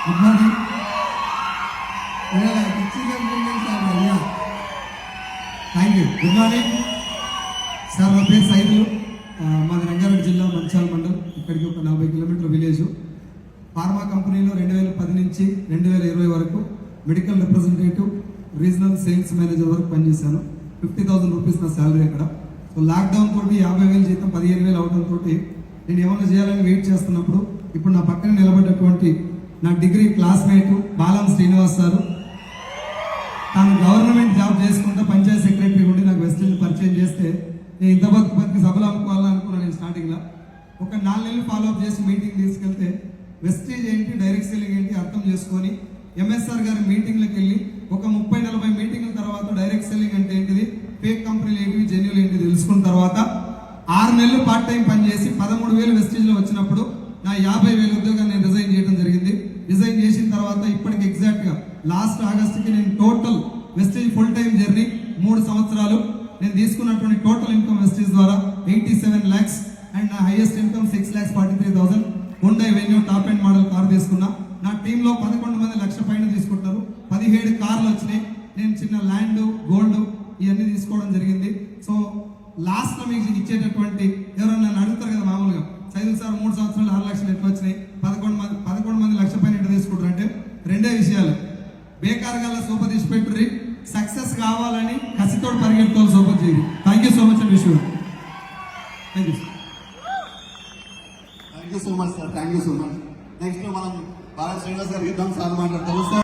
Good morning. Thank you. Good morning sir. నా పేరు సైదులు. మాది రంగారెడ్డి జిల్లా మంచాల మండల్. ఇక్కడికి ఒక 40 కిలోమీటర్ల విలేజ్. ఫార్మా కంపెనీలో 2010 నుంచి 2020 వరకు medical representative, regional sales manager వరకు పనిచేశాను. 50,000 రూపీస్ నా శాలరీ అక్కడ. సో లాక్డౌన్ తోటి 50,000 జీతం 15,000 అవడంతో నేను ఏమైనా చేయాలని వెయిట్ చేస్తున్నప్పుడు ఇప్పుడు నా పక్కన నిలబడ్డటువంటి నా డిగ్రీ క్లాస్మేట్ బాలం శ్రీనివాస్ సారు, తాను గవర్నమెంట్ జాబ్ చేసుకుంటా పంచాయత్ సెక్రటరీ ఉండి నాకు వెస్టేజ్ పరిచయం చేస్తే నేను ఇంత బతికి సభలు అమ్ముకోవాలని అనుకున్నాను. నేను స్టార్టింగ్లో ఒక 4 నెలలు ఫాలోఅప్ చేసి మీటింగ్ తీసుకెళ్తే వెస్టేజ్ ఏంటి, డైరెక్ట్ సెల్లింగ్ ఏంటి అర్థం చేసుకొని ఎంఎస్ఆర్ గారి మీటింగ్లకు వెళ్ళి ఒక 30-40 మీటింగ్ల తర్వాత డైరెక్ట్ సెల్లింగ్ అంటే ఏంటిది, ఫేక్ కంపెనీలు ఏంటివి, జెన్యుల్ ఏంటి తెలుసుకున్న తర్వాత 6 నెలలు పార్ట్ టైం పనిచేసి 13,000 వెస్టేజ్ లో వచ్చినప్పుడు నా 50,000 ఉద్యోగాన్ని నేను రిజైన్ చేయడం జరిగింది. రిజైన్ చేసిన తర్వాత ఇప్పటికి ఎగ్జాక్ట్ గా లాస్ట్ ఆగస్టుకి నేను total wastage full time journey 3 సంవత్సరాలు నేను తీసుకున్నటువంటి టోటల్ ఇన్కమ్ వెస్టేజ్ ద్వారా 87 lakhs అండ్ నా highest income 6,43,000. Hyundai venue top and model car తీసుకున్నా. నా టీంలో 11 మంది లక్ష పైన తీసుకుంటున్నారు. 17 కార్లు వచ్చినాయి. నేను చిన్న ల్యాండ్, గోల్డ్ ఇవన్నీ తీసుకోవడం జరిగింది. సో లాస్ట్ లో మీకు ఇచ్చేటటువంటి ఎవరైనా నన్ను అడుగుతారు కదా మామూలుగా, సైదుల్ సార్ 3 సంవత్సరాలు 6 లక్షలు ఎట్లా వచ్చినాయి, 11 మంది లక్ష పైన ఎట్లా తీసుకుంటారు అంటే రెండే విషయాలు. బేకార్గా సూప తీసి పెట్టుర్రి, సక్సెస్ కావాలని కసితోడు పరిగెట్టుకోవాలి, సూపర్ చేయండి. Thank you so much and wish you. Thank you so much sir. Thank you so much. Next మనం బాగా శ్రీనివాస్ గారు ఇద్దాం సార్ మాట్లాడతాము.